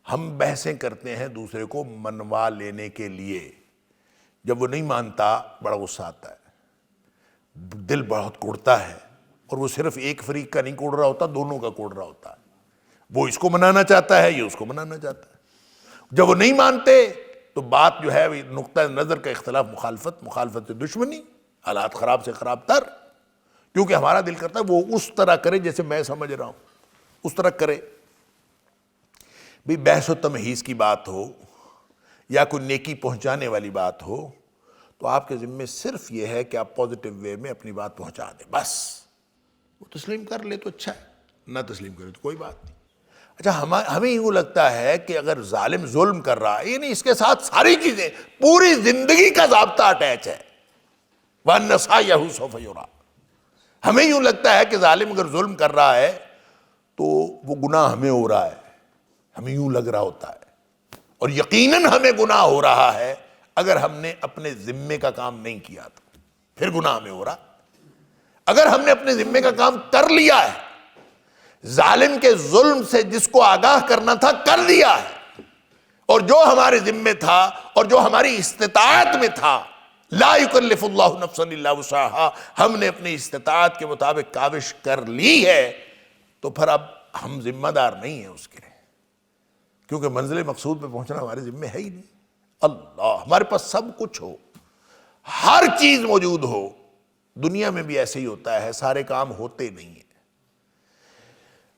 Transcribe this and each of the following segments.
ہم بحثیں کرتے ہیں دوسرے کو منوا لینے کے لیے، جب وہ نہیں مانتا بڑا غصہ آتا ہے، دل بہت کوڑتا ہے، اور وہ صرف ایک فریق کا نہیں کوڑ رہا ہوتا، دونوں کا کوڑ رہا ہوتا ہے۔ وہ اس کو منانا چاہتا ہے، یہ اس کو منانا چاہتا ہے۔ جب وہ نہیں مانتے تو بات جو ہے نقطہ نظر کا اختلاف، مخالفت سے دشمنی، حالات خراب سے خراب تر، کیونکہ ہمارا دل کرتا ہے وہ اس طرح کرے جیسے میں سمجھ رہا ہوں، اس طرح کرے۔ بھی بحث و تمہیز کی بات ہو یا کوئی نیکی پہنچانے والی بات ہو تو آپ کے ذمے صرف یہ ہے کہ آپ پازیٹیو وے میں اپنی بات پہنچا دیں، بس۔ وہ تسلیم کر لے تو اچھا ہے، نہ تسلیم کرے تو کوئی بات نہیں۔ اچھا، ہمیں یوں لگتا ہے کہ اگر ظالم ظلم کر رہا ہے، یعنی اس کے ساتھ ساری چیزیں، پوری زندگی کا ضابطہ اٹیچ ہے، وَأَنَّ سَعْيَهُ سَوْفَ يُرَىٰ۔ ہمیں یوں لگتا ہے کہ ظالم اگر ظلم کر رہا ہے تو وہ گناہ ہمیں ہو رہا ہے، ہمیں یوں لگ رہا ہوتا ہے، اور یقیناً ہمیں گناہ ہو رہا ہے اگر ہم نے اپنے ذمے کا کام نہیں کیا تو پھر گناہ ہمیں ہو رہا۔ اگر ہم نے اپنے ذمے کا کام کر لیا ہے، ظالم کے ظلم سے جس کو آگاہ کرنا تھا کر دیا ہے، اور جو ہمارے ذمے تھا اور جو ہماری استطاعت میں تھا، لا یکلف اللہ نفسا الا وسعها، ہم نے اپنی استطاعت کے مطابق کاوش کر لی ہے، تو پھر اب ہم ذمہ دار نہیں ہیں اس کے لیے، کیونکہ منزل مقصود پہ پہنچنا ہمارے ذمے ہے ہی نہیں۔ اللہ، ہمارے پاس سب کچھ ہو، ہر چیز موجود ہو، دنیا میں بھی ایسے ہی ہوتا ہے، سارے کام ہوتے نہیں ہیں۔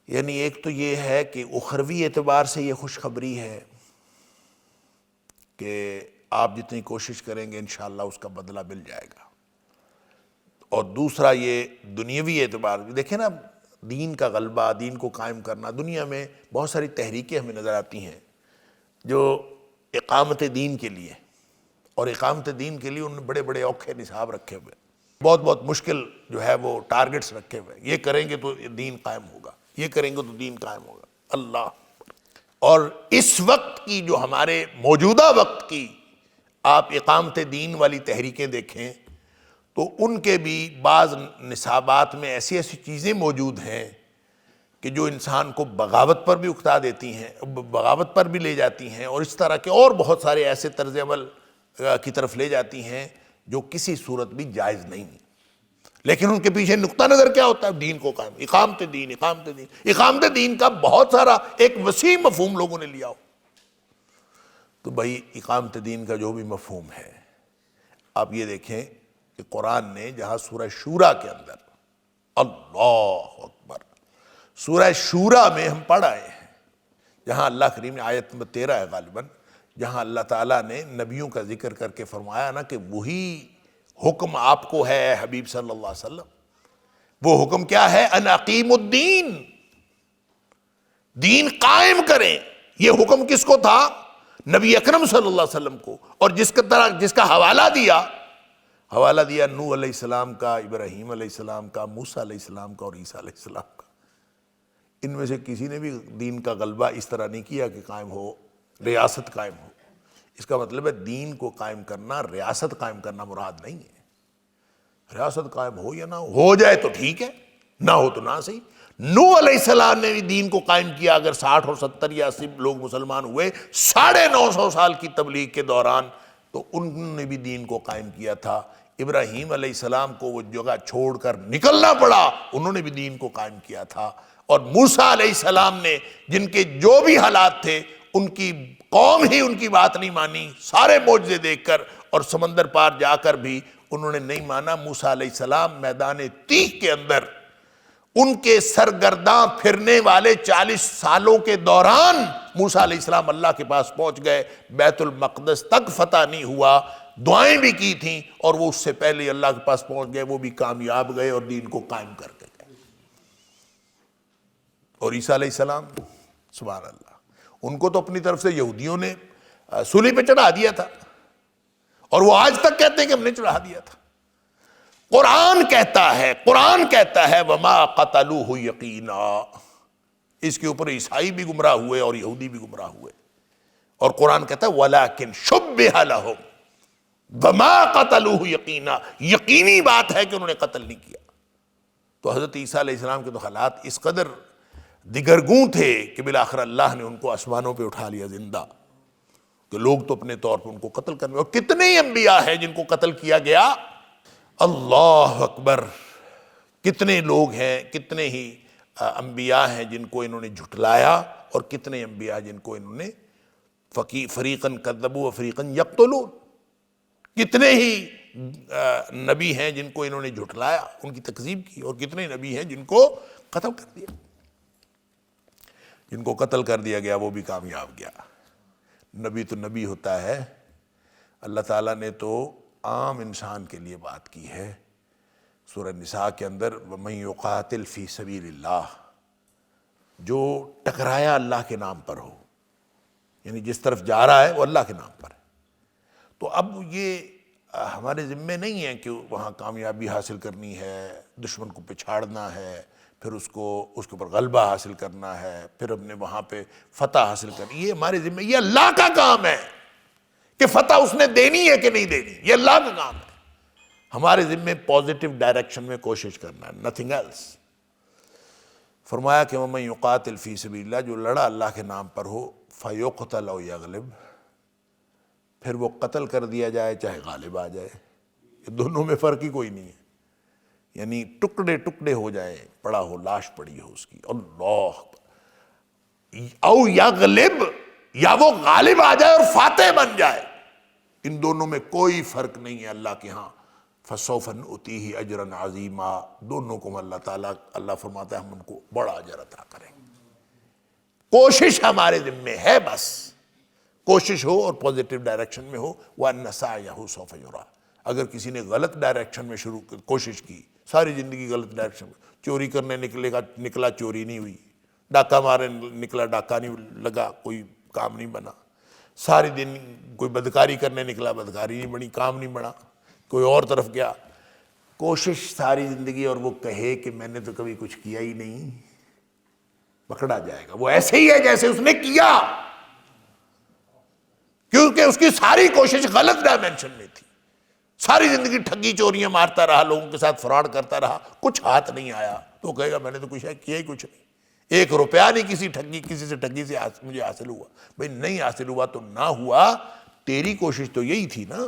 یعنی ایک تو یہ ہے کہ اخروی اعتبار سے یہ خوشخبری ہے کہ آپ جتنی کوشش کریں گے انشاءاللہ اس کا بدلہ مل جائے گا، اور دوسرا یہ دنیاوی اعتبار، دیکھیں نا دین کا غلبہ، دین کو قائم کرنا۔ دنیا میں بہت ساری تحریکیں ہمیں نظر آتی ہیں جو اقامت دین کے لیے، اور اقامت دین کے لیے انہوں نے بڑے بڑے اوکھے نصاب رکھے ہوئے، بہت بہت مشکل جو ہے وہ ٹارگٹس رکھے ہوئے، یہ کریں گے تو دین قائم ہوگا، یہ کریں گے تو دین قائم ہوگا۔ اللہ، اور اس وقت کی جو ہمارے موجودہ وقت کی آپ اقامت دین والی تحریکیں دیکھیں تو ان کے بھی بعض نصابات میں ایسی ایسی چیزیں موجود ہیں کہ جو انسان کو بغاوت پر بھی اکتا دیتی ہیں، بغاوت پر بھی لے جاتی ہیں، اور اس طرح کے اور بہت سارے ایسے طرز عمل کی طرف لے جاتی ہیں جو کسی صورت بھی جائز نہیں ہیں، لیکن ان کے پیچھے نقطہ نظر کیا ہوتا ہے؟ دین کو قائم، اقامت دین، اقامت دین۔ اقامت دین کا بہت سارا ایک وسیع مفہوم لوگوں نے لیا ہو، تو بھائی اقامت دین کا جو بھی مفہوم ہے، آپ یہ دیکھیں کہ قرآن نے جہاں سورہ شورا کے اندر، اللہ اکبر، سورہ شورا میں ہم پڑھ آئے ہیں، جہاں اللہ کریم نے آیت نمبر 13 ہے غالباً، جہاں اللہ تعالیٰ نے نبیوں کا ذکر کر کے فرمایا نا کہ وہی حکم آپ کو ہے حبیب صلی اللہ علیہ وسلم۔ وہ حکم کیا ہے؟ ان اقیم الدین، دین قائم کریں۔ یہ حکم کس کو تھا؟ نبی اکرم صلی اللہ علیہ وسلم کو، اور جس کا حوالہ دیا نوح علیہ السلام کا، ابراہیم علیہ السلام کا، موسیٰ علیہ السلام کا، اور عیسیٰ علیہ السلام کا۔ ان میں سے کسی نے بھی دین کا غلبہ اس طرح نہیں کیا کہ قائم ہو، ریاست قائم ہو۔ اس کا مطلب ہے دین کو قائم کرنا، ریاست قائم کرنا مراد نہیں ہے۔ ریاست قائم ہو یا نہ ہو جائے تو ٹھیک ہے، نہ ہو تو نہ صحیح۔ نوح علیہ السلام نے بھی دین کو قائم کیا، اگر 60 اور 70 یا 80 لوگ مسلمان ہوئے 950 سال کی تبلیغ کے دوران، تو انہوں نے بھی دین کو قائم کیا تھا۔ ابراہیم علیہ السلام کو وہ جگہ چھوڑ کر نکلنا پڑا، انہوں نے بھی دین کو قائم کیا تھا۔ اور موسیٰ علیہ السلام نے، جن کے جو بھی حالات تھے، ان کی قوم ہی ان کی بات نہیں مانی، سارے معجزے دیکھ کر اور سمندر پار جا کر بھی انہوں نے نہیں مانا۔ موسیٰ علیہ السلام میدان تیہ کے اندر ان کے سرگرداں پھرنے والے 40 سالوں کے دوران موسیٰ علیہ السلام اللہ کے پاس پہنچ گئے، بیت المقدس تک فتح نہیں ہوا، دعائیں بھی کی تھیں، اور وہ اس سے پہلے اللہ کے پاس پہنچ گئے، وہ بھی کامیاب گئے اور دین کو قائم کر کے گئے۔ اور عیسیٰ علیہ السلام، سبحان اللہ، ان کو تو اپنی طرف سے یہودیوں نے صلیب پہ چڑھا دیا تھا، اور وہ آج تک کہتے ہیں کہ ہم نے چڑھا دیا تھا۔ قرآن کہتا ہے وَمَا قَتَلُوهُ یقینا، اس کے اوپر عیسائی بھی گمراہ ہوئے اور یہودی بھی گمراہ ہوئے، اور قرآن کہتا ہے وَلَٰكِنْ شُبِّهَ لَهُمْ وَمَا قَتَلُوهُ یقینا، یقینی بات ہے کہ انہوں نے قتل نہیں کیا۔ تو حضرت عیسیٰ علیہ السلام کے تو حالات اس قدر دگرگوں تھے کہ بالآخر اللہ نے ان کو آسمانوں پہ اٹھا لیا زندہ، کہ لوگ تو اپنے طور پہ ان کو قتل کرنے، اور کتنے ہی انبیاء ہیں جن کو قتل کیا گیا، اللہ اکبر، کتنے لوگ ہیں، کتنے ہی انبیاء ہیں جن کو انہوں نے جھٹلایا، اور کتنے انبیاء جن کو انہوں نے فریقاً کذبوا و فریقاً یقتلون، کتنے ہی نبی ہیں جن کو انہوں نے جھٹلایا، ان کی تکذیب کی، اور کتنے نبی ہیں جن کو قتل کر دیا، جن کو قتل کر دیا گیا وہ بھی کامیاب گیا۔ نبی تو نبی ہوتا ہے، اللہ تعالیٰ نے تو عام انسان کے لیے بات کی ہے سورہ نساء کے اندر، وَمَن يُقَاتِلْ فِي سَبِيلِ اللَّهِ، جو ٹکرایا اللہ کے نام پر ہو، یعنی جس طرف جا رہا ہے وہ اللہ کے نام پر ہے، تو اب یہ ہمارے ذمے نہیں ہے کہ وہاں کامیابی حاصل کرنی ہے، دشمن کو پچھاڑنا ہے، پھر اس کے اوپر غلبہ حاصل کرنا ہے، پھر اپنے وہاں پہ فتح حاصل کرنی، یہ ہمارے ذمے، یہ اللہ کا کام ہے کہ فتح اس نے دینی ہے کہ نہیں دینی، یہ اللہ کا کام ہے۔ ہمارے ذمے پازیٹیو ڈائریکشن میں کوشش کرنا ہے، نتھنگ ایلس۔ فرمایا کہ وَمَن يُقَاتِلْ فِي سَبِيلِ اللَّهِ، جو لڑا اللہ کے نام پر ہو، فَيُقْتَلْ أَوْ يَغْلِبْ، پھر وہ قتل کر دیا جائے چاہے غالب آ جائے، یہ دونوں میں فرق ہی کوئی نہیں ہے، یعنی ٹکڑے ٹکڑے ہو جائے، پڑا ہو، لاش پڑی ہو اس کی، اللہ، او یغلب، یا وہ غالب آ جائے اور فاتح بن جائے، ان دونوں میں کوئی فرق نہیں ہے اللہ کے ہاں۔ فَسَوْفَ نُؤْتِيهِ أَجْرًا عَظِيمًا، دونوں کو اللہ تعالیٰ، اللہ فرماتا ہے ہم ان کو بڑا اجر عطا کریں گے، کوشش ہمارے ذمے ہے، بس کوشش ہو اور پازیٹیو ڈائریکشن میں ہو۔ وَأَنَّ سَعْيَهُ سَوْفَ يُرَىٰ، اگر کسی نے غلط ڈائریکشن میں کوشش کی، ساری زندگی غلط ڈائریکشن میں، چوری کرنے نکلا چوری نہیں ہوئی، ڈاکہ مارنے نکلا ڈاکہ نہیں لگا، کوئی کام نہیں بنا، سارے دن کوئی بدکاری کرنے نکلا، بدکاری نہیں بنی، کام نہیں بنا، کوئی اور طرف گیا، کوشش ساری زندگی، اور وہ کہے کہ میں نے تو کبھی کچھ کیا ہی نہیں، پکڑا جائے گا، وہ ایسے ہی ہے جیسے اس نے کیا، کیونکہ اس کی ساری کوشش غلط ڈائمنشن میں تھی، ساری زندگی ٹھگی چوریاں مارتا رہا، لوگوں کے ساتھ فراڈ کرتا رہا، کچھ ہاتھ نہیں آیا، تو کہے گا میں نے تو کچھ کیا ہی کچھ نہیں، ایک روپیہ نہیں کسی سے ٹھگی سے مجھے حاصل ہوا، بھئی نہیں حاصل ہوا تو نہ ہوا، تیری کوشش تو یہی تھی نا،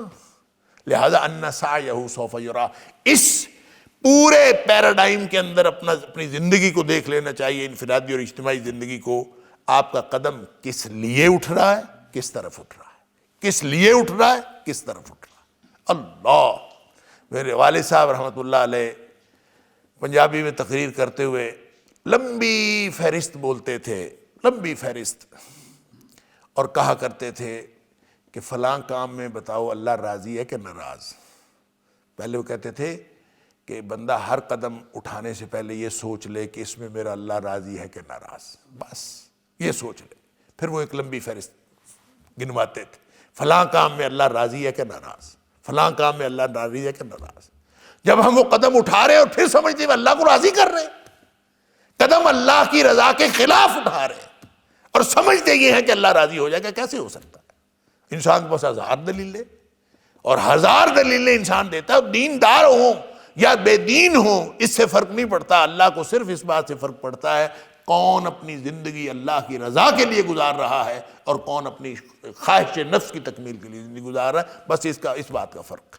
لہذا ان سعیہ سوف یرا، اس پورے پیراڈائم کے اندر اپنی زندگی کو دیکھ لینا چاہیے، انفرادی اور اجتماعی زندگی کو، آپ کا قدم کس لیے اٹھ رہا ہے، کس طرف اٹھ رہا ہے، کس لیے اٹھ رہا ہے، کس طرف اٹھ رہا ہے۔ اللہ، میرے والد صاحب رحمۃ اللہ علیہ پنجابی میں تقریر کرتے ہوئے لمبی فہرست بولتے تھے، لمبی فہرست، اور کہا کرتے تھے کہ فلاں کام میں بتاؤ اللہ راضی ہے کہ ناراض۔ پہلے وہ کہتے تھے کہ بندہ ہر قدم اٹھانے سے پہلے یہ سوچ لے کہ اس میں میرا اللہ راضی ہے کہ ناراض، بس یہ سوچ لے، پھر وہ ایک لمبی فہرست گنواتے تھے، فلاں کام میں اللہ راضی ہے کہ ناراض، فلاں کام میں اللہ راضی ہے کہ ناراض۔ جب ہم وہ قدم اٹھا رہے ہیں اور پھر سمجھتے ہیں اللہ کو راضی کر رہے ہیں، قدم اللہ کی رضا کے خلاف اٹھا رہے ہیں اور سمجھتے یہ ہیں کہ اللہ راضی ہو جائے گا، کیسے ہو سکتا ہے؟ انسان کے پاس ہزار دلیلیں، اور ہزار دلیلیں انسان دیتا ہے، دیندار ہوں یا بے دین ہوں اس سے فرق نہیں پڑتا، اللہ کو صرف اس بات سے فرق پڑتا ہے کون اپنی زندگی اللہ کی رضا کے لیے گزار رہا ہے اور کون اپنی خواہش نفس کی تکمیل کے لیے زندگی گزار رہا ہے، بس اس بات کا فرق۔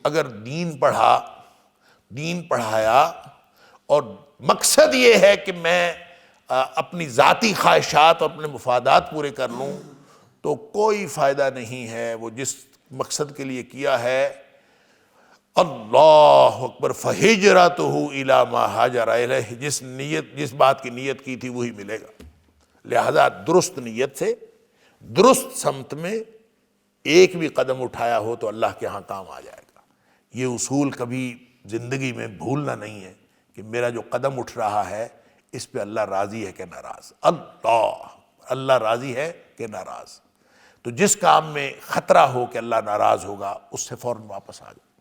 اگر دین پڑھا، دین پڑھایا، اور مقصد یہ ہے کہ میں اپنی ذاتی خواہشات اور اپنے مفادات پورے کر لوں، تو کوئی فائدہ نہیں ہے، وہ جس مقصد کے لیے کیا ہے، اللہ اکبر، فہجرتہ الی ما ہاجر الیہ، جس بات کی نیت کی تھی وہی ملے گا۔ لہذا درست نیت سے، درست سمت میں ایک بھی قدم اٹھایا ہو تو اللہ کے ہاں کام آ جائے گا۔ یہ اصول کبھی زندگی میں بھولنا نہیں ہے کہ میرا جو قدم اٹھ رہا ہے اس پہ اللہ راضی ہے کہ ناراض، اللہ راضی ہے کہ ناراض۔ تو جس کام میں خطرہ ہو کہ اللہ ناراض ہوگا اس سے فوراً واپس آ جائے،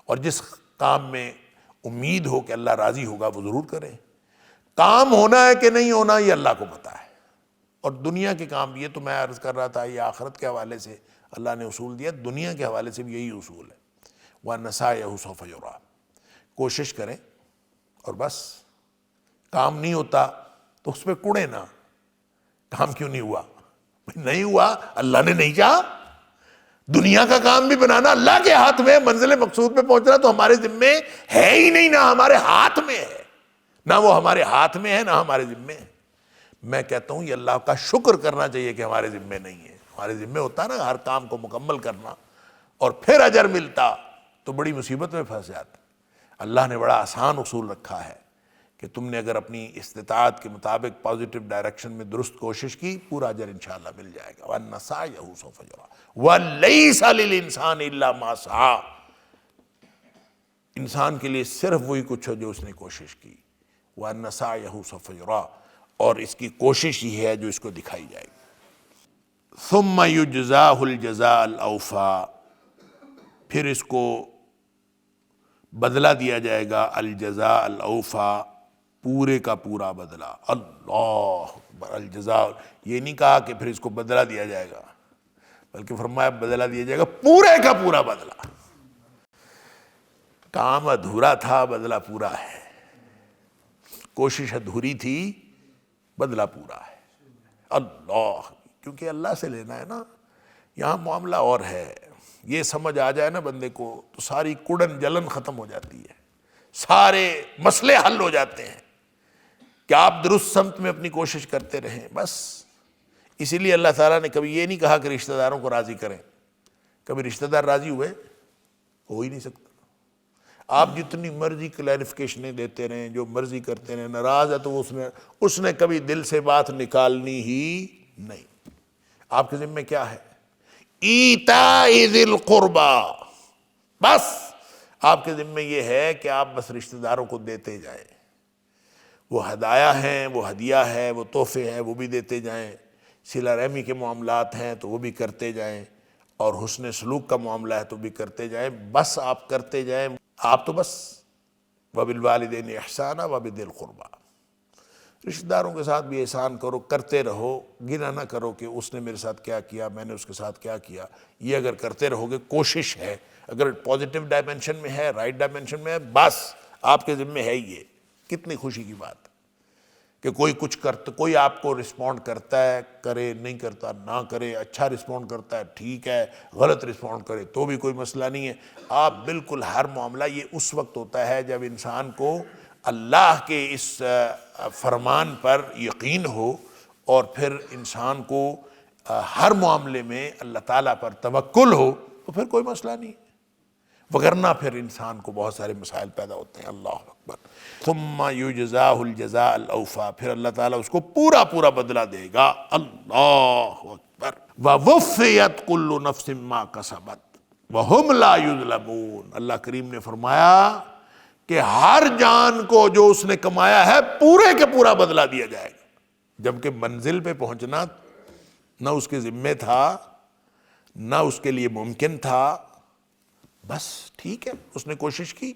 اور جس کام میں امید ہو کہ اللہ راضی ہوگا وہ ضرور کریں۔ کام ہونا ہے کہ نہیں ہونا یہ اللہ کو پتہ ہے، اور دنیا کے کام، یہ تو میں عرض کر رہا تھا، یہ آخرت کے حوالے سے اللہ نے اصول دیا، دنیا کے حوالے سے بھی یہی اصول ہے، وَأَنَّ سَعْيَهُ سَوْفَ يُرَىٰ۔ کوشش کریں، اور بس کام نہیں ہوتا تو اس پہ کوڑے نا، کام کیوں نہیں ہوا؟ نہیں ہوا، اللہ نے نہیں چاہا۔ دنیا کا کام بھی بنانا اللہ کے ہاتھ میں، منزل مقصود میں پہنچنا تو ہمارے ذمے ہے ہی نہیں، نہ ہمارے ہاتھ میں ہے، نہ وہ ہمارے ہاتھ میں ہے، نہ ہمارے ذمے ہے۔ میں کہتا ہوں یہ اللہ کا شکر کرنا چاہیے کہ ہمارے ذمے نہیں ہے۔ ہمارے ذمے ہوتا نا ہر کام کو مکمل کرنا، اور پھر اجر ملتا تو بڑی مصیبت میں پھنس جاتا۔ اللہ نے بڑا آسان اصول رکھا ہے کہ تم نے اگر اپنی استطاعت کے مطابق پازیٹو ڈائریکشن میں درست کوشش کی، پورا اجر انشاءاللہ مل جائے گا۔ وَأَنَّ سَعْيَهُ سَوْفَ يُرَىٰ وَلَيْسَ لِلْإِنسَانِ إِلَّا مَا سَعَىٰ۔ انسان کے لیے صرف وہی کچھ ہو جو اس نے کوشش کی۔ وَأَنَّ سَعْيَهُ سَوْفَ يُرَىٰ، اور اس کی کوشش ہی ہے جو اس کو دکھائی جائے گی۔ ثُمَّ يُجْزَاهُ الْجَزَاءَ الْأَوْفَىٰ، پھر اس کو بدلہ دیا جائے گا، الجزاء الاوفیٰ، پورے کا پورا بدلہ۔ اللہ اکبر، الجزاء، یہ نہیں کہا کہ پھر اس کو بدلہ دیا جائے گا، بلکہ فرمایا بدلہ دیا جائے گا پورے کا پورا بدلہ۔ کام ادھورا تھا، بدلہ پورا ہے۔ کوشش ادھوری تھی، بدلہ پورا ہے۔ اللہ، کیونکہ اللہ سے لینا ہے نا، یہاں معاملہ اور ہے۔ یہ سمجھ آ جائے نا بندے کو تو ساری کڑن جلن ختم ہو جاتی ہے، سارے مسئلے حل ہو جاتے ہیں کہ آپ درست سمت میں اپنی کوشش کرتے رہیں بس۔ اسی لیے اللہ تعالیٰ نے کبھی یہ نہیں کہا کہ رشتہ داروں کو راضی کریں۔ کبھی رشتہ دار راضی ہوئے؟ ہو ہی نہیں سکتا۔ آپ جتنی مرضی کلیریفیکیشنیں دیتے رہیں، جو مرضی کرتے رہیں، ناراض ہے تو اس نے کبھی دل سے بات نکالنی ہی نہیں۔ آپ کے ذمہ کیا ہے؟ ایتاء ذی القربیٰ، بس آپ کے ذمہ یہ ہے کہ آپ بس رشتہ داروں کو دیتے جائیں۔ وہ ہدایہ ہیں، وہ ہدیہ ہے، وہ تحفے ہیں، وہ بھی دیتے جائیں۔ صلہ رحمی کے معاملات ہیں تو وہ بھی کرتے جائیں، اور حسن سلوک کا معاملہ ہے تو بھی کرتے جائیں۔ بس آپ کرتے جائیں، آپ تو بس وَبِالْوَالِدَيْنِ إِحْسَانًا وَبِذِي الْقُرْبَىٰ، رشتہ داروں کے ساتھ بھی احسان کرو، کرتے رہو، گناہ نہ کرو کہ اس نے میرے ساتھ کیا کیا، میں نے اس کے ساتھ کیا کیا۔ یہ اگر کرتے رہو گے، کوشش ہے، اگر پازیٹیو ڈائمنشن میں ہے، رائٹ ڈائمنشن میں ہے، بس آپ کے ذمہ ہے۔ یہ کتنی خوشی کی بات کہ کوئی کچھ کرتا، کوئی آپ کو رسپونڈ کرتا ہے، کرے، نہیں کرتا نہ کرے، اچھا رسپونڈ کرتا ہے ٹھیک ہے، غلط رسپونڈ کرے تو بھی کوئی مسئلہ نہیں ہے۔ آپ بالکل ہر معاملہ یہ اس وقت ہوتا ہے جب انسان کو اللہ کے اس فرمان پر یقین ہو، اور پھر انسان کو ہر معاملے میں اللہ تعالیٰ پر توکل ہو، تو پھر کوئی مسئلہ نہیں، وگرنہ پھر انسان کو بہت سارے مسائل پیدا ہوتے ہیں۔ اللہ اکبر۔ ثم یجزاہ الجزاء الاوفیٰ، پھر اللہ تعالیٰ اس کو پورا پورا بدلہ دے گا۔ اللہ اکبر۔ ووفیت کل نفس ما کسبت وہم لا یظلمون، اللہ کریم نے فرمایا کہ ہر جان کو جو اس نے کمایا ہے پورے کے پورا بدلہ دیا جائے گا۔ جبکہ منزل پہ پہنچنا نہ اس کے ذمے تھا، نہ اس کے لیے ممکن تھا، بس ٹھیک ہے اس نے کوشش کی۔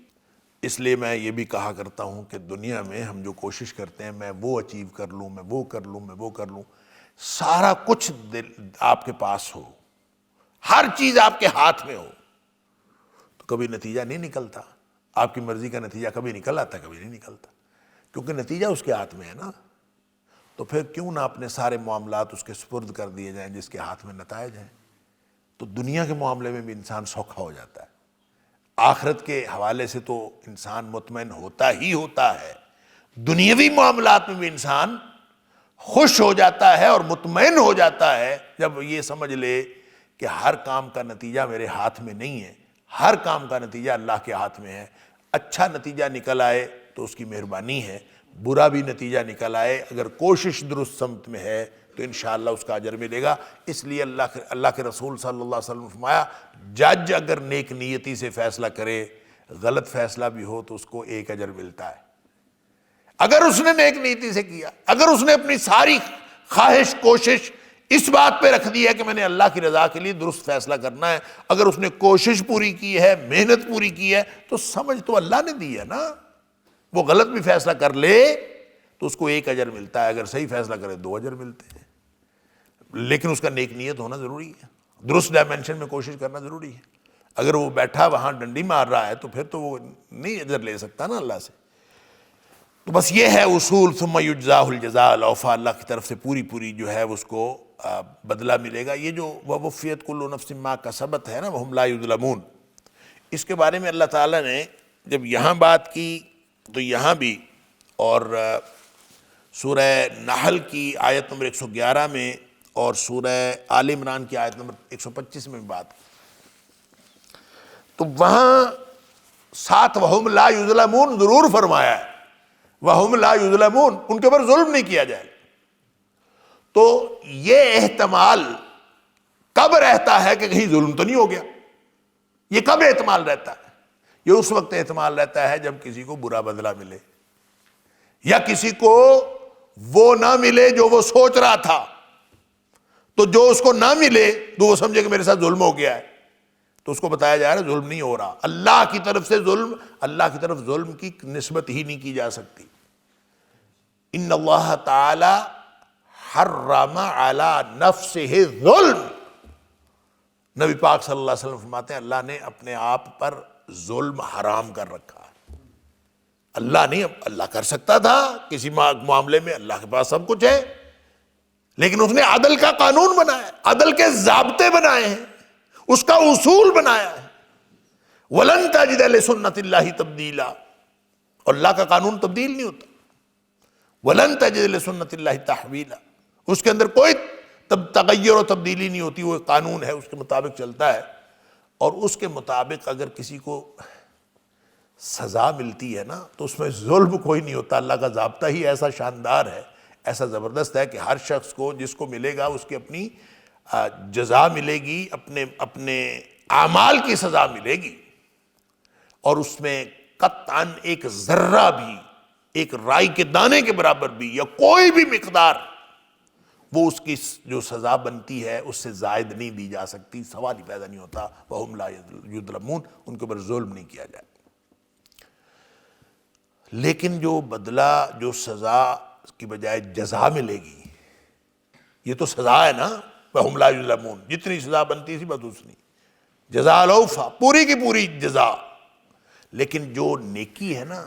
اس لیے میں یہ بھی کہا کرتا ہوں کہ دنیا میں ہم جو کوشش کرتے ہیں، میں وہ اچیو کر لوں، میں وہ کر لوں، میں وہ کر لوں، سارا کچھ آپ کے پاس ہو، ہر چیز آپ کے ہاتھ میں ہو، تو کبھی نتیجہ نہیں نکلتا۔ آپ کی مرضی کا نتیجہ کبھی نکل آتا، کبھی نہیں نکلتا، کیونکہ نتیجہ اس کے ہاتھ میں ہے نا۔ تو پھر کیوں نہ اپنے سارے معاملات اس کے سپرد کر دیے جائیں جس کے ہاتھ میں نتائج ہیں، تو دنیا کے معاملے میں بھی انسان سوکھا ہو جاتا ہے۔ آخرت کے حوالے سے تو انسان مطمئن ہوتا ہی ہوتا ہے، دنیاوی معاملات میں بھی انسان خوش ہو جاتا ہے اور مطمئن ہو جاتا ہے جب یہ سمجھ لے کہ ہر کام کا نتیجہ میرے ہاتھ میں نہیں ہے، ہر کام کا نتیجہ اللہ کے ہاتھ میں ہے۔ اچھا نتیجہ نکل آئے تو اس کی مہربانی ہے، برا بھی نتیجہ نکل آئے اگر کوشش درست سمت میں ہے تو انشاءاللہ اس کا اجر ملے گا۔ اس لیے اللہ کے رسول صلی اللہ علیہ وسلم نے فرمایا، جج اگر نیک نیتی سے فیصلہ کرے، غلط فیصلہ بھی ہو تو اس کو ایک اجر ملتا ہے۔ اگر اس نے نیک نیتی سے کیا، اگر اس نے اپنی ساری خواہش کوشش اس بات پہ رکھ دی ہے کہ میں نے اللہ کی رضا کے لیے درست فیصلہ کرنا ہے، اگر اس نے کوشش پوری کی ہے، محنت پوری کی ہے، تو سمجھ تو اللہ نے دی ہے نا۔ وہ غلط بھی فیصلہ کر لے تو اس کو ایک اجر ملتا ہے، اگر صحیح فیصلہ کرے 2 اجر ملتے ہیں، لیکن اس کا نیک نیت ہونا ضروری ہے، درست ڈائمنشن میں کوشش کرنا ضروری ہے۔ اگر وہ بیٹھا وہاں ڈنڈی مار رہا ہے تو پھر تو وہ نہیں اجر لے سکتا نا اللہ سے۔ تو بس یہ ہے اصول، ثم یجزاہ الجزاء الاوفیٰ، اللہ کی طرف سے پوری پوری جو ہے اس کو بدلہ ملے گا۔ یہ جو ووفیت کل نفس ما کسبت ہے نا، وہم لا یظلمون، اس کے بارے میں اللہ تعالیٰ نے جب یہاں بات کی تو یہاں بھی، اور سورہ نحل کی آیت نمبر 111 میں اور سورہ آل عمران کی آیت نمبر 125 میں بھی بات کی، تو وہاں ساتھ وہم لا یظلمون ضرور فرمایا ہے، وہم لا یظلمون، ان کے اوپر ظلم نہیں کیا جائے۔ تو یہ احتمال کب رہتا ہے کہ کہیں ظلم تو نہیں ہو گیا؟ یہ کب احتمال رہتا ہے؟ یہ اس وقت احتمال رہتا ہے جب کسی کو برا بدلہ ملے، یا کسی کو وہ نہ ملے جو وہ سوچ رہا تھا، تو جو اس کو نہ ملے تو وہ سمجھے کہ میرے ساتھ ظلم ہو گیا ہے، تو اس کو بتایا جا رہا ہے ظلم نہیں ہو رہا۔ اللہ کی طرف سے ظلم، اللہ کی طرف ظلم کی نسبت ہی نہیں کی جا سکتی۔ ان اللہ تعالی حرم علی نفسہ الظلم، نبی پاک صلی اللہ علیہ وسلم فرماتے ہیں اللہ نے اپنے آپ پر ظلم حرام کر رکھا ہے۔ اللہ نہیں، اللہ کر سکتا تھا کسی معاملے میں، اللہ کے پاس سب کچھ ہے، لیکن اس نے عدل کا قانون بنایا، عدل کے ضابطے بنائے ہیں، اس کا اصول بنایا ہے۔ وَلَن تَجِدَ لِسُنَّتِ اللَّهِ تَبْدِيلًا، اور اللہ کا قانون تبدیل نہیں ہوتا۔ وَلَن تَجِدَ لِسُنَّتِ اللَّهِ تَحْوِيلًا، اس کے اندر کوئی تغیر و تبدیلی نہیں ہوتی، وہ ایک قانون ہے، اس کے مطابق چلتا ہے، اور اس کے مطابق اگر کسی کو سزا ملتی ہے نا تو اس میں ظلم کوئی نہیں ہوتا۔ اللہ کا ضابطہ ہی ایسا شاندار ہے، ایسا زبردست ہے کہ ہر شخص کو جس کو ملے گا اس کی اپنی جزا ملے گی، اپنے اعمال کی سزا ملے گی، اور اس میں قطعاً ایک ذرہ بھی، ایک رائی کے دانے کے برابر بھی، یا کوئی بھی مقدار وہ اس کی جو سزا بنتی ہے اس سے زائد نہیں دی جا سکتی۔ سوال ہی پیدا نہیں ہوتا وَهُمْ لَا يُظْلَمُونَ، ان کے اوپر ظلم نہیں کیا جائے۔ لیکن جو بدلہ، جو سزا کی بجائے جزا ملے گی، یہ تو سزا ہے نا، وَهُمْ لَا يُظْلَمُونَ، جتنی سزا بنتی تھی بس اتنی، جزا الاوفیٰ، پوری کی پوری جزا۔ لیکن جو نیکی ہے نا،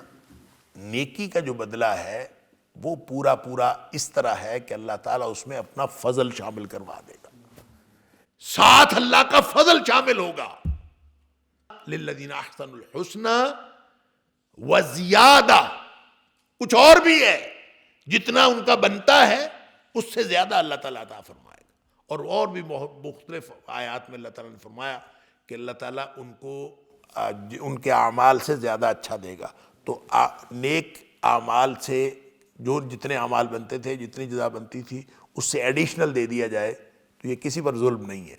نیکی کا جو بدلہ ہے وہ پورا پورا اس طرح ہے کہ اللہ تعالیٰ اس میں اپنا فضل شامل کروا دے گا، ساتھ اللہ کا فضل شامل ہوگا۔ للذین احسنوا الحسنی وزیادہ، کچھ اور بھی ہے، جتنا ان کا بنتا ہے اس سے زیادہ اللہ تعالیٰ عطا فرمائے گا۔ اور بھی مختلف آیات میں اللہ تعالیٰ نے فرمایا کہ اللہ تعالیٰ ان کو ان کے اعمال سے زیادہ اچھا دے گا۔ تو نیک اعمال سے جو جتنے اعمال بنتے تھے، جتنی جزا بنتی تھی، اس سے ایڈیشنل دے دیا جائے تو یہ کسی پر ظلم نہیں ہے۔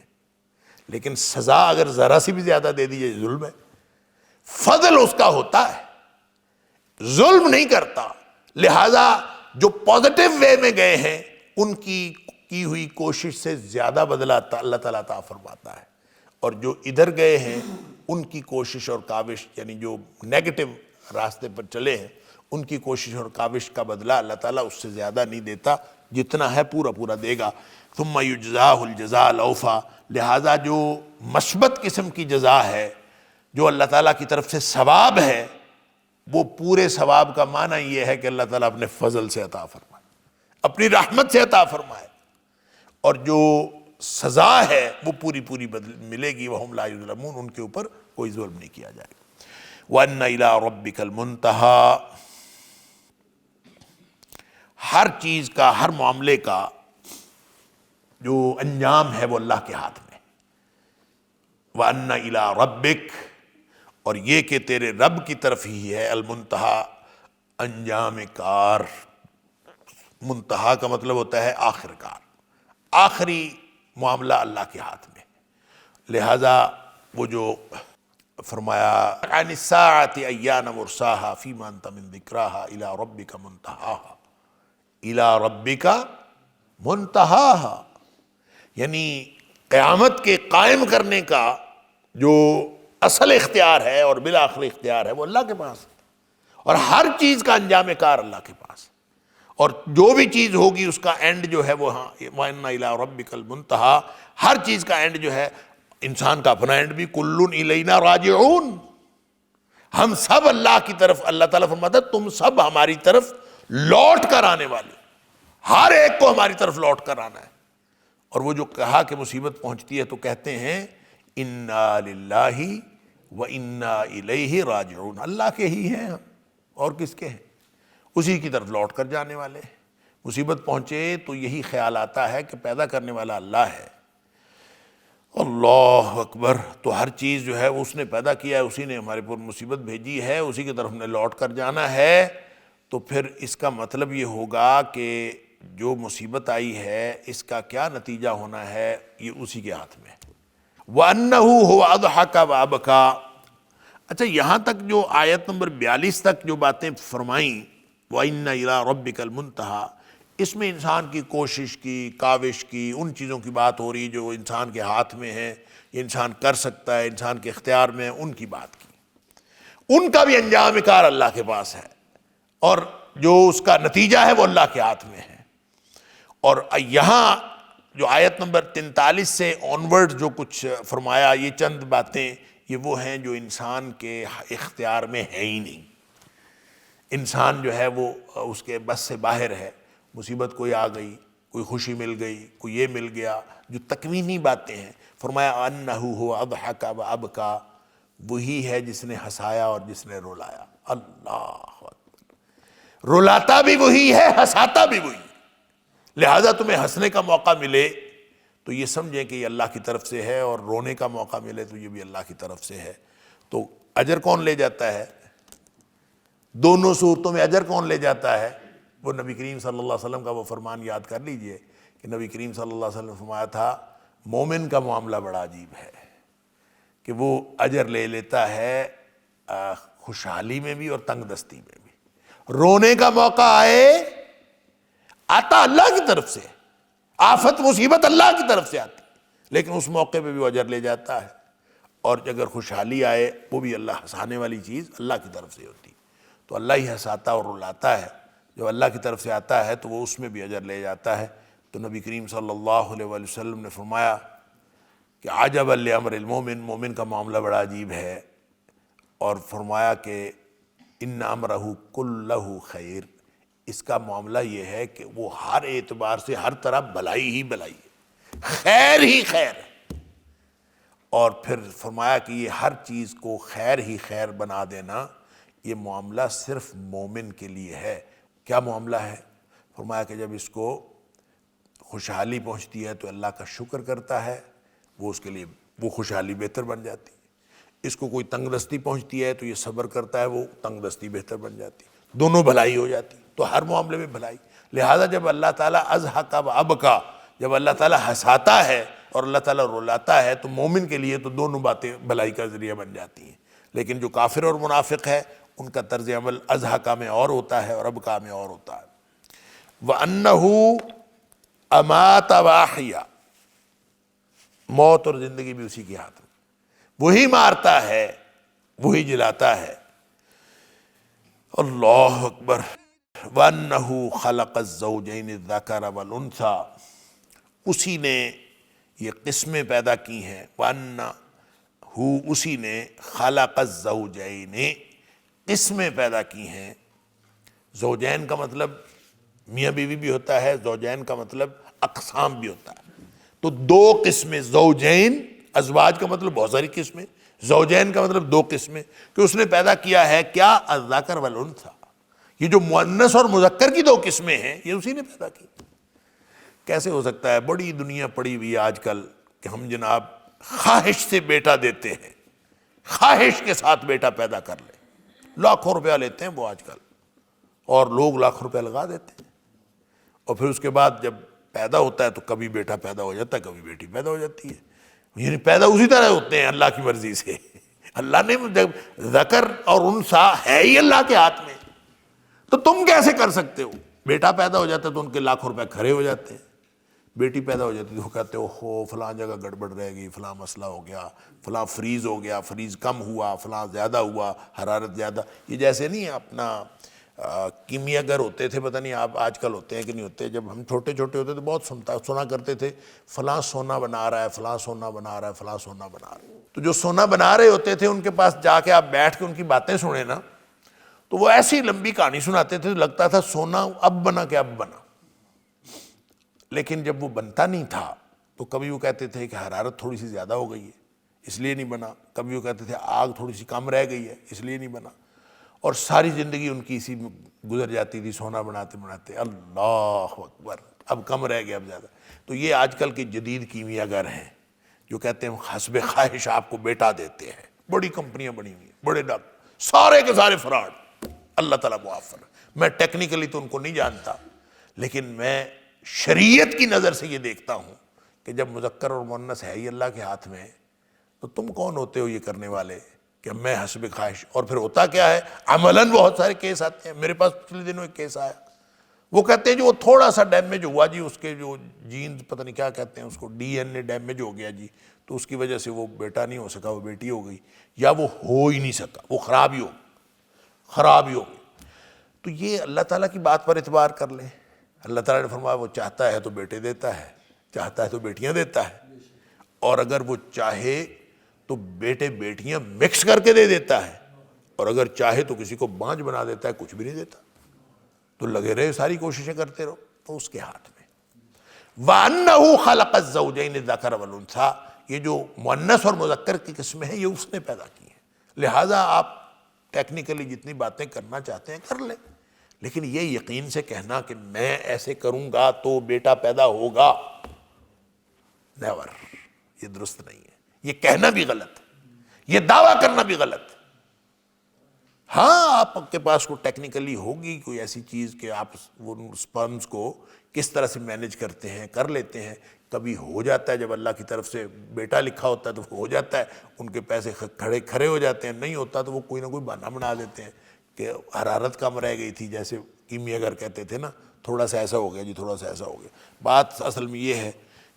لیکن سزا اگر ذرا سی بھی زیادہ دے دی جائے ظلم ہے۔ فضل اس کا ہوتا ہے، ظلم نہیں کرتا۔ لہذا جو پازیٹیو وے میں گئے ہیں ان کی ہوئی کوشش سے زیادہ بدلہ اللہ تعالیٰ عطا فرماتا ہے، اور جو ادھر گئے ہیں ان کی کوشش اور کاوش، یعنی جو نیگیٹو راستے پر چلے ہیں ان کی کوشش اور کاوش کا بدلہ اللہ تعالیٰ اس سے زیادہ نہیں دیتا، جتنا ہے پورا پورا دے گا۔ ثم یجزاہ الجزاء الاوفیٰ، لہذا جو مثبت قسم کی جزا ہے، جو اللہ تعالیٰ کی طرف سے ثواب ہے، وہ پورے ثواب کا معنی یہ ہے کہ اللہ تعالیٰ اپنے فضل سے عطا فرمائے، اپنی رحمت سے عطا فرمائے، اور جو سزا ہے وہ پوری پوری ملے گی۔ وَهُمْ لَا يُظْلَمُونَ، ان کے اوپر کوئی ظلم نہیں کیا جائے گا۔ وَأَنَّ إِلَىٰ رَبِّكَ الْمُنْتَهَىٰ، ہر چیز کا، ہر معاملے کا جو انجام ہے وہ اللہ کے ہاتھ میں۔ وَأَنَّ إِلَىٰ رَبِّكَ، اور یہ کہ تیرے رب کی طرف ہی ہے المنتہا، انجام کار۔ منتہا کا مطلب ہوتا ہے آخر کار، آخری معاملہ اللہ کے ہاتھ میں۔ لہذا وہ جو فرمایا عن الساعۃ ایان مرساہا فیما انت من ذکراہا الی ربک منتہاہا، الی ربک منتہاہا، یعنی قیامت کے قائم کرنے کا جو اصل اختیار ہے اور بالآخر اختیار ہے وہ اللہ کے پاس ہے، اور ہر چیز کا انجام کار اللہ کے پاس ہے، اور جو بھی چیز ہوگی اس کا اینڈ جو ہے وہ وَإِنَّ إِلَىٰ رَبِّكَ الْمُنْتَهَىٰ، ہر چیز کا اینڈ جو ہے، انسان کا اپنا اینڈ بھی، كُلٌّ إِلَيْنَا رَاجِعُونَ، ہم سب اللہ کی طرف، اللہ تعالیٰ فرماتا ہے تم سب ہماری طرف لوٹ کر آنے والے، ہر ایک کو ہماری طرف لوٹ کر آنا ہے۔ اور وہ جو کہا کہ مصیبت پہنچتی ہے تو کہتے ہیں انا للہ و انا الیہ راجعون، اللہ کے ہی ہیں ہم، اور کس کے ہیں؟ اسی کی طرف لوٹ کر جانے والے ہیں۔ مصیبت پہنچے تو یہی خیال آتا ہے کہ پیدا کرنے والا اللہ ہے، اللہ اکبر، تو ہر چیز جو ہے وہ اس نے پیدا کیا ہے، اسی نے ہمارے پر مصیبت بھیجی ہے، اسی کی طرف ہم نے لوٹ کر جانا ہے۔ تو پھر اس کا مطلب یہ ہوگا کہ جو مصیبت آئی ہے اس کا کیا نتیجہ ہونا ہے، یہ اسی کے ہاتھ میں ہے۔ وَأَنَّهُ هُوَ أَضْحَكَ وَأَبْكَى۔ اچھا، یہاں تک جو آیت نمبر 42 تک جو باتیں فرمائیں، وَإِنَّ إِلَىٰ رَبِّكَ الْمُنْتَهَىٰ، اس میں انسان کی کوشش کی، کاوش کی، ان چیزوں کی بات ہو رہی جو انسان کے ہاتھ میں ہیں، یہ انسان کر سکتا ہے، انسان کے اختیار میں ہے، ان کی بات کی۔ ان کا بھی انجام کار اللہ کے پاس ہے، اور جو اس کا نتیجہ ہے وہ اللہ کے ہاتھ میں ہے۔ اور یہاں جو آیت نمبر 43 سے آنورڈ جو کچھ فرمایا، یہ چند باتیں یہ وہ ہیں جو انسان کے اختیار میں ہے ہی نہیں۔ انسان جو ہے وہ اس کے بس سے باہر ہے، مصیبت کوئی آ گئی، کوئی خوشی مل گئی، کوئی یہ مل گیا، جو تکوینی باتیں ہیں۔ فرمایا انہ هو اضحک وابکا، وہی ہے جس نے ہنسایا اور جس نے رلایا۔ اللہ اکبر، رلاتا بھی وہی ہے، ہنساتا بھی وہی ہے۔ لہذا تمہیں ہنسنے کا موقع ملے تو یہ سمجھیں کہ یہ اللہ کی طرف سے ہے، اور رونے کا موقع ملے تو یہ بھی اللہ کی طرف سے ہے۔ تو اجر کون لے جاتا ہے؟ دونوں صورتوں میں اجر کون لے جاتا ہے؟ وہ نبی کریم صلی اللہ علیہ وسلم کا وہ فرمان یاد کر لیجئے کہ نبی کریم صلی اللہ علیہ وسلم نے فرمایا تھا مومن کا معاملہ بڑا عجیب ہے کہ وہ اجر لے لیتا ہے خوشحالی میں بھی اور تنگ دستی میں بھی۔ رونے کا موقع آئے، آتا اللہ کی طرف سے، آفت مصیبت اللہ کی طرف سے آتی، لیکن اس موقع پہ بھی وہ اجر لے جاتا ہے۔ اور اگر خوشحالی آئے، وہ بھی اللہ ہنسانے والی چیز اللہ کی طرف سے ہوتی، تو اللہ ہی ہنساتا اور رلاتا ہے۔ جب اللہ کی طرف سے آتا ہے تو وہ اس میں بھی اجر لے جاتا ہے۔ تو نبی کریم صلی اللہ علیہ وآلہ وسلم نے فرمایا کہ عجبا لامر المومن، مومن کا معاملہ بڑا عجیب ہے، اور فرمایا کہ ان امرہ کلہ خیر، اس کا معاملہ یہ ہے کہ وہ ہر اعتبار سے ہر طرح بھلائی ہی بھلائی ہے، خیر ہی خیر ہے۔ اور پھر فرمایا کہ یہ ہر چیز کو خیر ہی خیر بنا دینا، یہ معاملہ صرف مومن کے لیے ہے۔ کیا معاملہ ہے؟ فرمایا کہ جب اس کو خوشحالی پہنچتی ہے تو اللہ کا شکر کرتا ہے، وہ اس کے لیے وہ خوشحالی بہتر بن جاتی ہے۔ اس کو کوئی تنگ دستی پہنچتی ہے تو یہ صبر کرتا ہے، وہ تنگ دستی بہتر بن جاتی ہے، دونوں بھلائی ہو جاتی، تو ہر معاملے میں بھلائی۔ لہٰذا جب اللہ تعالیٰ اضحک وابکا، جب اللہ تعالیٰ ہنساتا ہے اور اللہ تعالیٰ رلاتا ہے، تو مومن کے لیے تو دونوں باتیں بھلائی کا ذریعہ بن جاتی ہیں۔ لیکن جو کافر اور منافق ہے، ان کا طرز عمل اضحکا میں اور ہوتا ہے اور ابکا میں اور ہوتا ہے۔ وَأَنَّهُ امات واحیا، موت اور زندگی بھی اسی کے ہاتھ میں، وہی مارتا ہے، وہی جلاتا ہے۔ اللہ اکبر۔ وَأَنَّهُ خَلَقَ الزَّوْجَيْنِ الذَّكَرَ وَالْأُنثَىٰ، اسی نے یہ قسمیں پیدا کی ہیں۔ وَأَنَّهُ، اسی نے خَلَقَ الزَّوْجَيْنِ، قسمیں پیدا کی ہیں۔ زوجین کا مطلب میاں بیوی بھی ہوتا ہے، زوجین کا مطلب اقسام بھی ہوتا ہے۔ تو دو قسمیں، زوجین، ازواج کا مطلب بہت ساری قسمیں، زوجین کا مطلب دو قسمیں، کہ اس نے پیدا کیا ہے کیا؟ الذکر والانثیٰ، یہ جو مؤنث اور مذکر کی دو قسمیں ہیں یہ اسی نے پیدا کی۔ کیسے ہو سکتا ہے؟ بڑی دنیا پڑی ہوئی آج کل کہ ہم جناب خواہش سے بیٹا دیتے ہیں، خواہش کے ساتھ بیٹا پیدا کر لیں، لاکھوں روپیہ لیتے ہیں وہ آج کل، اور لوگ لاکھ روپیہ لگا دیتے ہیں، اور پھر اس کے بعد جب پیدا ہوتا ہے تو کبھی بیٹا پیدا ہو جاتا ہے، کبھی بیٹی پیدا ہو جاتی ہے، یعنی پیدا اسی طرح ہوتے ہیں اللہ کی مرضی سے۔ اللہ نے جب ذکر اور انثیٰ ہے ہی اللہ کے ہاتھ میں، تو تم کیسے کر سکتے ہو؟ بیٹا پیدا ہو جاتا ہے تو ان کے لاکھوں روپے کھڑے ہو جاتے ہیں، بیٹی پیدا ہو جاتی ہے تو کہتے ہو فلاں جگہ گڑبڑ رہ گئی، فلاں مسئلہ ہو گیا، فلاں فریز ہو گیا، فریز کم ہوا، فلاں زیادہ ہوا، حرارت زیادہ۔ یہ جیسے نہیں اپنا کیمیا گر ہوتے تھے، پتہ نہیں آپ آج کل ہوتے ہیں کہ نہیں ہوتے، جب ہم چھوٹے چھوٹے ہوتے تھے بہت سنا کرتے تھے فلاں سونا بنا رہا ہے، فلاں سونا بنا رہا ہے، فلاں سونا بنا رہا ہے. تو جو سونا بنا رہے ہوتے تھے ان کے پاس جا کے آپ بیٹھ کے ان کی باتیں سنیں نا، تو وہ ایسی لمبی کہانی سناتے تھے، لگتا تھا سونا اب بنا کہ اب بنا. لیکن جب وہ بنتا نہیں تھا تو کبھی وہ کہتے تھے کہ حرارت تھوڑی سی زیادہ ہو گئی ہے اس لیے نہیں بنا، کبھی وہ کہتے تھے آگ تھوڑی سی کم رہ گئی ہے اس لیے نہیں بنا، اور ساری زندگی ان کی اسی میں گزر جاتی تھی سونا بناتے بناتے. اللہ اکبر، اب کم رہ گیا اب زیادہ. تو یہ آج کل کے جدید کیمیا گر ہیں جو کہتے ہیں حسب خواہش آپ کو بیٹا دیتے ہیں. بڑی کمپنیاں بنی ہوئی ہیں، بڑے ڈاکٹر، سارے کے سارے فراڈ. اللہ تعالیٰ معاف فرمائے. میں ٹیکنیکلی تو ان کو نہیں جانتا، لیکن میں شریعت کی نظر سے یہ دیکھتا ہوں کہ جب مذکر اور مؤنث ہے ہی اللہ کے ہاتھ میں، تو تم کون ہوتے ہو یہ کرنے والے کہ میں حسب خواہش. اور پھر ہوتا کیا ہے، عملاً بہت سارے کیس آتے ہیں. میرے پاس پچھلے دنوں ایک کیس آیا، وہ کہتے ہیں جو وہ تھوڑا سا ڈیمیج ہوا جی، اس کے جو جینز پتہ نہیں کیا کہتے ہیں اس کو، ڈی این اے ڈیمیج ہو گیا جی، تو اس کی وجہ سے وہ بیٹا نہیں ہو سکا، وہ بیٹی ہو گئی، یا وہ ہو ہی نہیں سکا، وہ خراب ہی ہو گئی. تو یہ اللہ تعالیٰ کی بات پر اعتبار کر لیں. اللہ تعالیٰ نے فرمایا وہ چاہتا ہے تو بیٹے دیتا ہے، چاہتا ہے تو بیٹیاں دیتا ہے، اور اگر وہ چاہے تو بیٹے بیٹیاں مکس کر کے دے دیتا ہے، اور اگر چاہے تو کسی کو بانجھ بنا دیتا ہے، کچھ بھی نہیں دیتا. تو لگے رہے ساری کوششیں کرتے رہو، تو اس کے ہاتھ میں. وَأَنَّهُ خَلَقَ الزَّوْجَيْنِ الذَّكَرَ وَالْأُنثَىٰ، یہ جو مؤنث اور مذکر کی قسمیں ہیں یہ اس نے پیدا کی ہیں. لہٰذا آپ ٹیکنیکلی جتنی باتیں کرنا چاہتے ہیں کر لیں، لیکن یہ یقین سے کہنا کہ میں ایسے کروں گا تو بیٹا پیدا ہوگا، نیور، یہ درست نہیں ہے. یہ کہنا بھی غلط ہے، یہ دعویٰ کرنا بھی غلط ہے. ہاں آپ کے پاس کوئی ٹیکنیکلی ہوگی کوئی ایسی چیز کہ آپ وہ سپرمز کو کس طرح سے مینیج کرتے ہیں، کر لیتے ہیں. کبھی ہو جاتا ہے، جب اللہ کی طرف سے بیٹا لکھا ہوتا ہے تو ہو جاتا ہے، ان کے پیسے کھڑے ہو جاتے ہیں. نہیں ہوتا تو وہ کوئی نہ کوئی بہانہ بنا دیتے ہیں کہ حرارت کم رہ گئی تھی، جیسے کیمیا گر کہتے تھے نا، تھوڑا سا ایسا ہو گیا جی، تھوڑا سا ایسا ہو گیا. بات اصل میں یہ ہے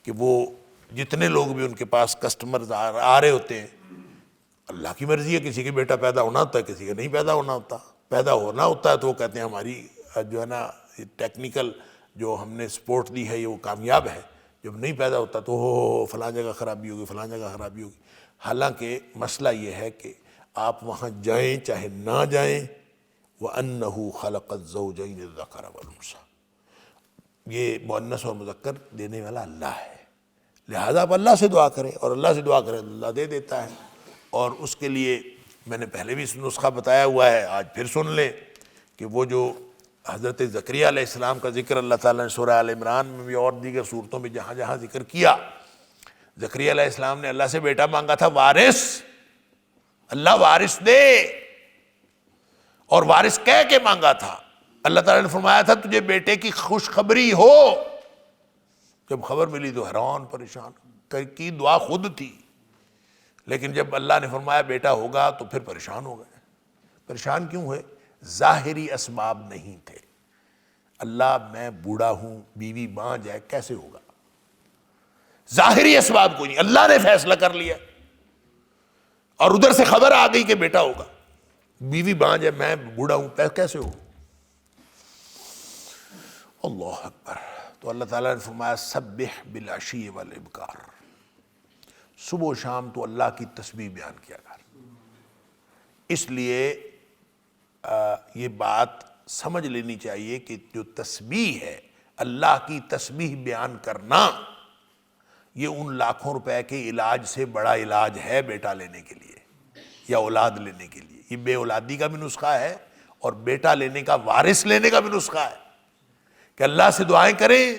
کہ وہ جتنے لوگ بھی ان کے پاس کسٹمرز آ رہے ہوتے ہیں، اللہ کی مرضی ہے، کسی کے بیٹا پیدا ہونا ہوتا ہے، کسی کا نہیں پیدا ہونا ہوتا. پیدا ہونا ہوتا ہے تو وہ کہتے ہیں ہماری جو ہے نا ٹیکنیکل جو ہم نے سپورٹ دی ہے یہ وہ کامیاب ہے. جب نہیں پیدا ہوتا تو ہو فلاں جگہ خرابی ہوگی، فلاں جگہ خرابی ہوگی. حالانکہ مسئلہ یہ ہے کہ آپ وہاں جائیں چاہے نہ جائیں، وَأَنَّهُ خَلَقَ الزَّوْجَيْنِ الذَّكَرَ وَالْأُنثَىٰ، یہ مؤنث اور مذکر دینے والا اللہ ہے. لہٰذا آپ اللہ سے دعا کریں، اور اللہ سے دعا کریں اللہ دے دیتا ہے. اور اس کے لیے میں نے پہلے بھی نسخہ بتایا ہوا ہے، آج پھر سن لیں کہ وہ جو حضرت زکریا علیہ السلام کا ذکر اللہ تعالیٰ نے سورہ آل عمران میں بھی اور دیگر صورتوں میں جہاں جہاں ذکر کیا، زکریا علیہ السلام نے اللہ سے بیٹا مانگا تھا، وارث، اللہ وارث دے، اور وارث کہہ کے مانگا تھا. اللہ تعالیٰ نے فرمایا تھا تجھے بیٹے کی خوشخبری ہو. جب خبر ملی تو حیران پریشان، کی دعا خود تھی، لیکن جب اللہ نے فرمایا بیٹا ہوگا تو پھر پریشان ہو گئے. پریشان کیوں ہوئے؟ ظاہری اسباب نہیں تھے. اللہ میں بوڑھا ہوں، بیوی بانجھ ہے، کیسے ہوگا؟ ظاہری اسباب کوئی نہیں، اللہ نے فیصلہ کر لیا، اور ادھر سے خبر آ گئی کہ بیٹا ہوگا. بیوی بانجھ ہے، میں بوڑھا ہوں، کیسے ہوگا؟ اللہ اکبر. تو اللہ تعالیٰ نے فرمایا سبح بالعشی والابکار، صبح و شام تو اللہ کی تسبیح بیان کیا کر. اس لیے یہ بات سمجھ لینی چاہیے کہ جو تسبیح ہے، اللہ کی تسبیح بیان کرنا، یہ ان لاکھوں روپے کے علاج سے بڑا علاج ہے بیٹا لینے کے لیے یا اولاد لینے کے لیے. یہ بے اولادی کا بھی نسخہ ہے اور بیٹا لینے کا، وارث لینے کا بھی نسخہ ہے کہ اللہ سے دعائیں کریں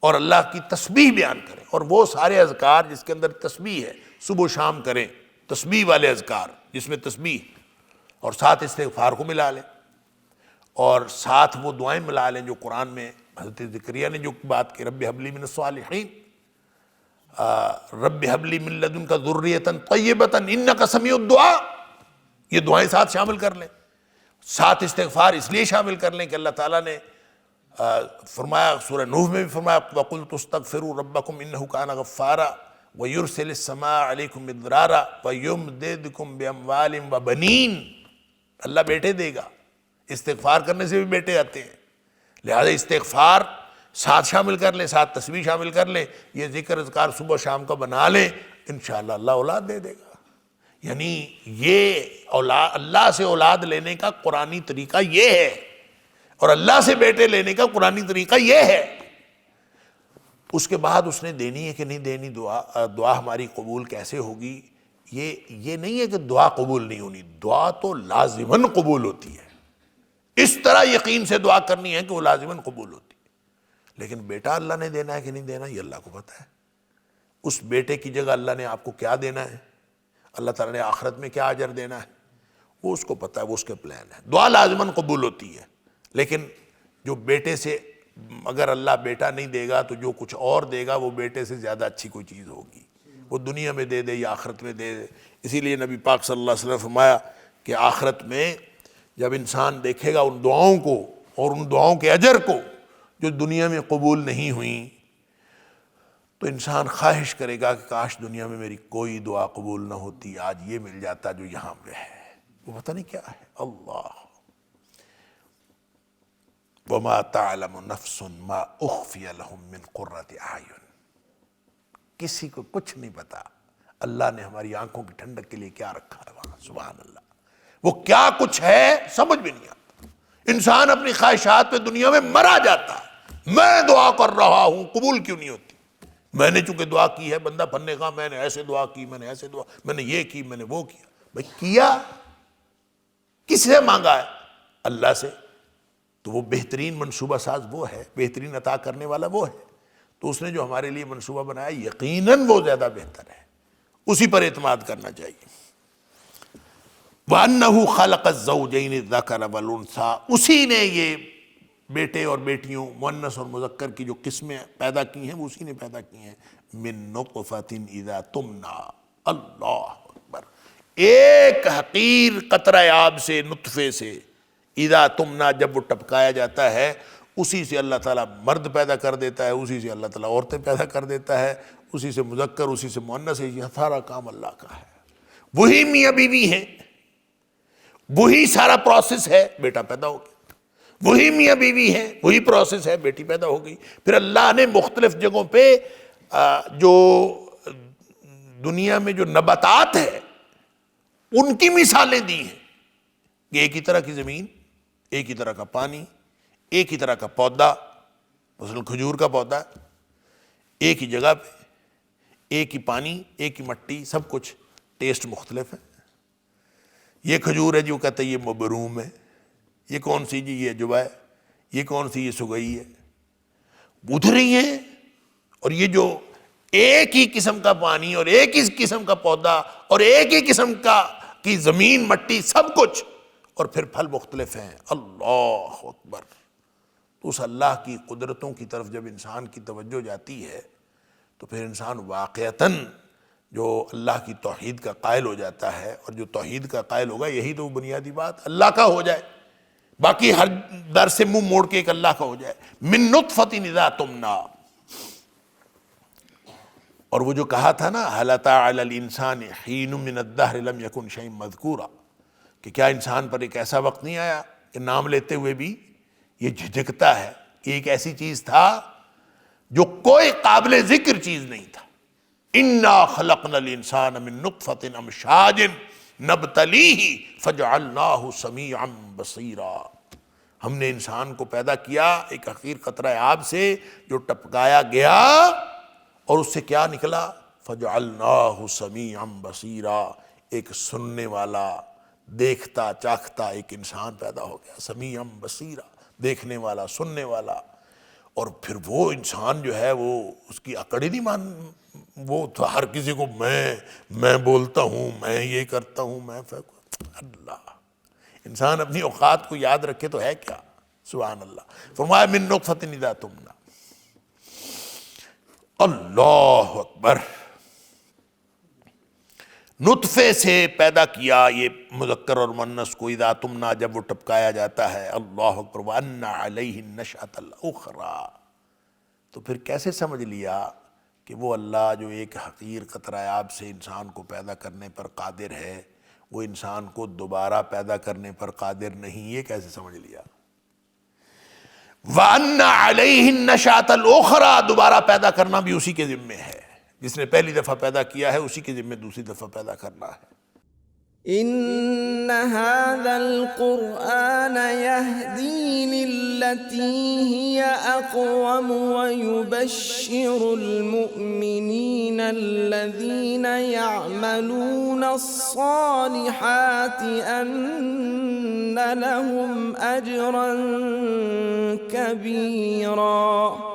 اور اللہ کی تسبیح بیان کریں. اور وہ سارے اذکار جس کے اندر تسبیح ہے صبح و شام کریں، تسبیح والے اذکار جس میں تسبیح، اور ساتھ استغفار کو ملا لیں، اور ساتھ وہ دعائیں ملا لیں جو قرآن میں حضرت زکریا نے جو بات کی، رب ہب لی من الصالحین، رب ہب لی من لدنک ذریۃ طیبۃ انک سمیع الدعاء. یہ دعائیں ساتھ شامل کر لیں. ساتھ استغفار اس لیے شامل کر لیں کہ اللہ تعالیٰ نے فرمایا سورہ نوح میں بھی فرمایا وَقُلْتُ اسْتَغْفِرُوا رَبَّكُمْ إِنَّهُ كَانَ غَفَّارًا وَيُرْسِلِ السَّمَاءَ عَلَيْكُمْ مِدْرَارًا وَيُمْدِدْكُمْ بِأَمْوَالٍ وَبَنِينَ. اللہ بیٹے دے گا، استغفار کرنے سے بھی بیٹے آتے ہیں، لہذا استغفار ساتھ شامل کر لیں، ساتھ تسبیح شامل کر لیں، یہ ذکر اذکار صبح شام کا بنا لیں، انشاءاللہ اللہ اولاد دے دے گا۔ یعنی یہ اللہ سے اولاد لینے کا قرآنی طریقہ یہ ہے، اور اللہ سے بیٹے لینے کا قرآنی طریقہ یہ ہے۔ اس کے بعد اس نے دینی ہے کہ نہیں دینی دعا ہماری قبول کیسے ہوگی، یہ نہیں ہے کہ دعا قبول نہیں ہونی، دعا تو لازماً قبول ہوتی ہے، اس طرح یقین سے دعا کرنی ہے کہ وہ لازماً قبول ہوتی ہے۔ لیکن بیٹا اللہ نے دینا ہے کہ نہیں دینا، یہ اللہ کو پتہ ہے۔ اس بیٹے کی جگہ اللہ نے آپ کو کیا دینا ہے، اللہ تعالیٰ نے آخرت میں کیا اجر دینا ہے، وہ اس کو پتہ ہے، وہ اس کے پلان ہے۔ دعا لازماً قبول ہوتی ہے، لیکن جو بیٹے سے اگر اللہ بیٹا نہیں دے گا تو جو کچھ اور دے گا وہ بیٹے سے زیادہ اچھی کوئی چیز ہوگی، وہ دنیا میں دے دے یا آخرت میں دے دے۔ اسی لیے نبی پاک صلی اللہ علیہ وسلم نے فرمایا کہ آخرت میں جب انسان دیکھے گا ان دعاؤں کو اور ان دعاؤں کے اجر کو جو دنیا میں قبول نہیں ہوئیں، تو انسان خواہش کرے گا کہ کاش دنیا میں میری کوئی دعا قبول نہ ہوتی، آج یہ مل جاتا جو یہاں پہ ہے۔ وہ پتہ نہیں کیا ہے، اللہ وَمَا تَعْلَمُ نَفْسٌ مَا أُخْفِيَ لَهُم مِّن قُرَّةِ أَعْيُنٍ، کسی کو کچھ نہیں پتا اللہ نے ہماری آنکھوں کی ٹھنڈک کے لیے کیا رکھا ہے وہاں، سبحان اللہ، وہ کیا کچھ ہے سمجھ بھی نہیں آتا۔ انسان اپنی خواہشات پہ دنیا میں مرا جاتا ہے، میں دعا کر رہا ہوں قبول کیوں نہیں ہوتی، میں نے چونکہ دعا کی ہے، بندہ پھرنے کا میں نے ایسے دعا کی، میں نے ایسے دعا، میں نے یہ کی، میں نے وہ کیا۔ بھئی کیا کس سے مانگا ہے؟ اللہ سے، تو وہ بہترین منصوبہ ساز وہ ہے، بہترین عطا کرنے والا وہ ہے، تو اس نے جو ہمارے لیے منصوبہ بنایا یقیناً وہ زیادہ بہتر ہے، اسی پر اعتماد کرنا چاہیے۔ وَأَنَّهُ خَلَقَ الزَّوْجَيْنِ الذَّكَرَ وَالْأُنثَىٰ، اسی نے یہ بیٹے اور بیٹیوں، مؤنث اور مذکر کی جو قسمیں پیدا کی ہیں وہ اسی نے پیدا کی ہیں۔ مِن نُطْفَةٍ اِذَا تُمْنَىٰ، اللہ اکبر، ایک حقیر قطرہ آب سے، نطفے سے، اذا تمنا، جب وہ ٹپکایا جاتا ہے، اسی سے اللہ تعالیٰ مرد پیدا کر دیتا ہے، اسی سے اللہ تعالیٰ عورتیں پیدا کر دیتا ہے، اسی سے مذکر، اسی سے مؤنث ہے، یہ سارا کام اللہ کا ہے۔ وہی میاں بیوی ہیں، وہی سارا پروسیس ہے، بیٹا پیدا ہو گیا، وہی میاں بیوی ہیں، وہی پروسیس ہے، بیٹی پیدا ہو گئی۔ پھر اللہ نے مختلف جگہوں پہ جو دنیا میں جو نباتات ہے ان کی مثالیں دی ہیں کہ ایک ہی طرح کی زمین، ایک ہی طرح کا پانی، ایک ہی طرح کا پودا، مثلا کھجور کا پودا ایک ہی جگہ پہ، ایک ہی پانی، ایک ہی مٹی، سب کچھ، ٹیسٹ مختلف ہے۔ یہ کھجور ہے جو کہتے ہیں یہ مبروم ہے، یہ کون سی جی یہ جوا ہے، یہ کون سی یہ سگئی ہے، ادھر ہی ہیں۔ اور یہ جو ایک ہی قسم کا پانی اور ایک ہی قسم کا پودا اور ایک ہی قسم کی زمین، مٹی، سب کچھ، اور پھر پھل مختلف ہیں، اللہ اکبر۔ تو اس اللہ کی قدرتوں کی طرف جب انسان کی توجہ جاتی ہے تو پھر انسان واقعتاً جو اللہ کی توحید کا قائل ہو جاتا ہے، اور جو توحید کا قائل ہوگا یہی تو بنیادی بات اللہ کا ہو جائے، باقی ہر در سے منہ موڑ کے ایک اللہ کا ہو جائے۔ من نطفۃ اذا تمنیٰ، اور وہ جو کہا تھا نا هل أتى على الإنسان حين من الدهر لم يكن شيئا مذكورا، کہ کیا انسان پر ایک ایسا وقت نہیں آیا کہ نام لیتے ہوئے بھی یہ جھجکتا ہے، یہ ایک ایسی چیز تھا جو کوئی قابل ذکر چیز نہیں تھا۔ اِنَّا خَلَقْنَا الْإِنسَانَ مِن نُطْفَةٍ أَمْشَاجٍ نَبْتَلِيهِ فَجَعَلْنَاهُ سَمِيعًا بَصِيرًا، ہم نے انسان کو پیدا کیا ایک حقیر قطرہ آب سے جو ٹپکایا گیا، اور اس سے کیا نکلا؟ فَجَعَلْنَاهُ سَمِيعًا بَصِيرًا، ایک سننے والا، دیکھتا چاکھتا ایک انسان پیدا ہو گیا، سمیعًا بصیرا، دیکھنے والا، سننے والا۔ اور پھر وہ انسان جو ہے وہ اس کی اکڑ ہی نہیں وہ تو ہر کسی کو میں بولتا ہوں، میں یہ کرتا ہوں، میں اللہ، انسان اپنی اوقات کو یاد رکھے تو ہے کیا، سبحان اللہ۔ فرمایا من نطفۃ اذا تمنیٰ، اللہ اکبر، نطفے سے پیدا کیا یہ مذکر اور مؤنث کو، اذا تمنیٰ، جب وہ ٹپکایا جاتا ہے، اللہ اکبر، وَأَنَّ عَلَيْهِ النَّشْأَةَ الْأُخْرَىٰ، تو پھر کیسے سمجھ لیا کہ وہ اللہ جو ایک حقیر قطرہ آب سے انسان کو پیدا کرنے پر قادر ہے، وہ انسان کو دوبارہ پیدا کرنے پر قادر نہیں. یہ کیسے سمجھ لیا؟ وَأَنَّ عَلَيْهِ النَّشَاةَ الْأُخْرَى، دوبارہ پیدا کرنا بھی اسی کے ذمے ہے. جس نے پہلی دفعہ پیدا کیا ہے اسی کے ذمے دوسری دفعہ پیدا کرنا ہے. ان هذا القرآن يهدي للتي هي اقوم ويبشر المؤمنين الذين يعملون الصالحات ان لهم اجرا كبيرا.